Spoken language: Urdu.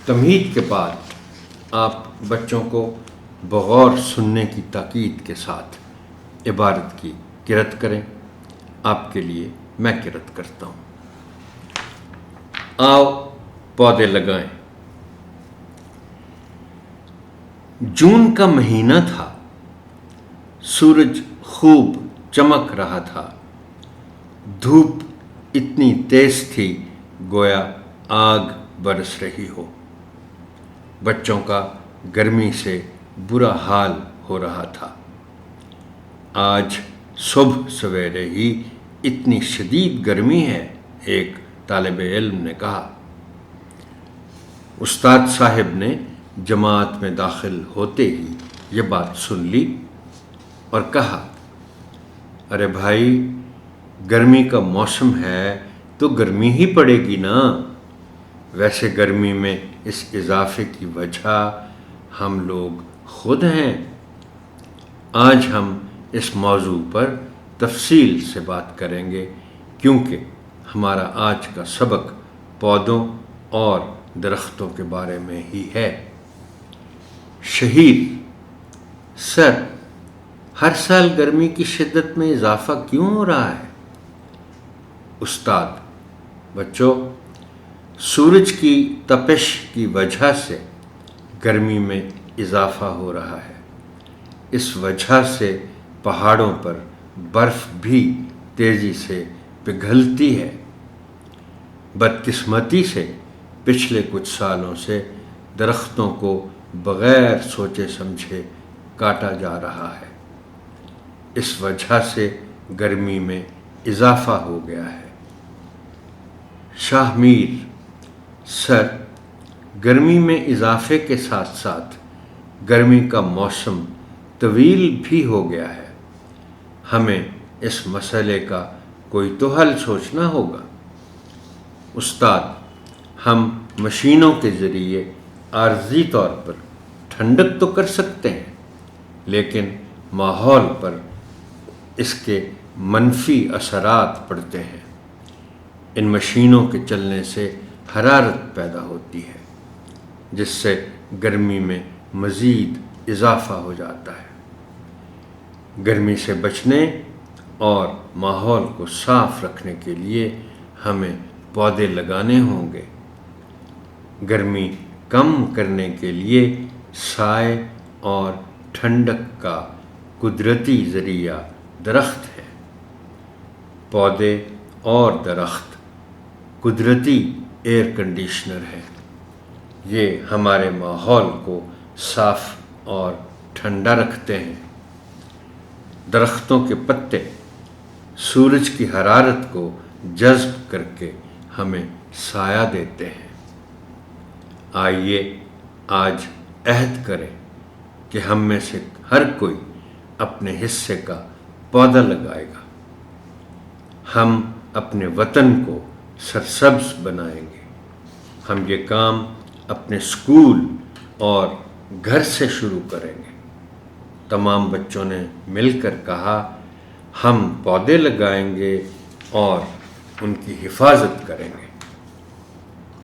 تمہید کے بعد آپ بچوں کو بغور سننے کی تاکید کے ساتھ عبارت کی قرأت کریں۔ آپ کے لیے میں قرأت کرتا ہوں۔ آؤ پودے لگائیں۔ جون کا مہینہ تھا، سورج خوب چمک رہا تھا، دھوپ اتنی تیز تھی گویا آگ برس رہی ہو۔ بچوں کا گرمی سے برا حال ہو رہا تھا۔ آج صبح سویرے ہی اتنی شدید گرمی ہے، ایک طالب علم نے کہا۔ استاد صاحب نے جماعت میں داخل ہوتے ہی یہ بات سن لی اور کہا، ارے بھائی، گرمی کا موسم ہے تو گرمی ہی پڑے گی نا۔ ویسے گرمی میں اس اضافے کی وجہ ہم لوگ خود ہیں۔ آج ہم اس موضوع پر تفصیل سے بات کریں گے کیونکہ ہمارا آج کا سبق پودوں اور درختوں کے بارے میں ہی ہے۔ شہیر: سر، ہر سال گرمی کی شدت میں اضافہ کیوں ہو رہا ہے؟ استاد: بچوں، سورج کی تپش کی وجہ سے گرمی میں اضافہ ہو رہا ہے۔ اس وجہ سے پہاڑوں پر برف بھی تیزی سے پگھلتی ہے۔ بدقسمتی سے پچھلے کچھ سالوں سے درختوں کو بغیر سوچے سمجھے کاٹا جا رہا ہے۔ اس وجہ سے گرمی میں اضافہ ہو گیا ہے۔ شاہ میر: سر، گرمی میں اضافے کے ساتھ ساتھ گرمی کا موسم طویل بھی ہو گیا ہے۔ ہمیں اس مسئلے کا کوئی تو حل سوچنا ہوگا۔ استاد: ہم مشینوں کے ذریعے عارضی طور پر ٹھنڈک تو کر سکتے ہیں، لیکن ماحول پر اس کے منفی اثرات پڑتے ہیں۔ ان مشینوں کے چلنے سے حرارت پیدا ہوتی ہے، جس سے گرمی میں مزید اضافہ ہو جاتا ہے۔ گرمی سے بچنے اور ماحول کو صاف رکھنے کے لیے ہمیں پودے لگانے ہوں گے۔ گرمی کم کرنے کے لیے سائے اور ٹھنڈک کا قدرتی ذریعہ درخت ہے۔ پودے اور درخت قدرتی ایئر کنڈیشنر ہیں۔ یہ ہمارے ماحول کو صاف اور ٹھنڈا رکھتے ہیں۔ درختوں کے پتے سورج کی حرارت کو جذب کر کے ہمیں سایہ دیتے ہیں۔ آئیے آج عہد کریں کہ ہم میں سے ہر کوئی اپنے حصے کا پودا لگائے گا۔ ہم اپنے وطن کو سرسبز بنائیں گے۔ ہم یہ کام اپنے اسکول اور گھر سے شروع کریں گے۔ تمام بچوں نے مل کر کہا، ہم پودے لگائیں گے اور ان کی حفاظت کریں گے۔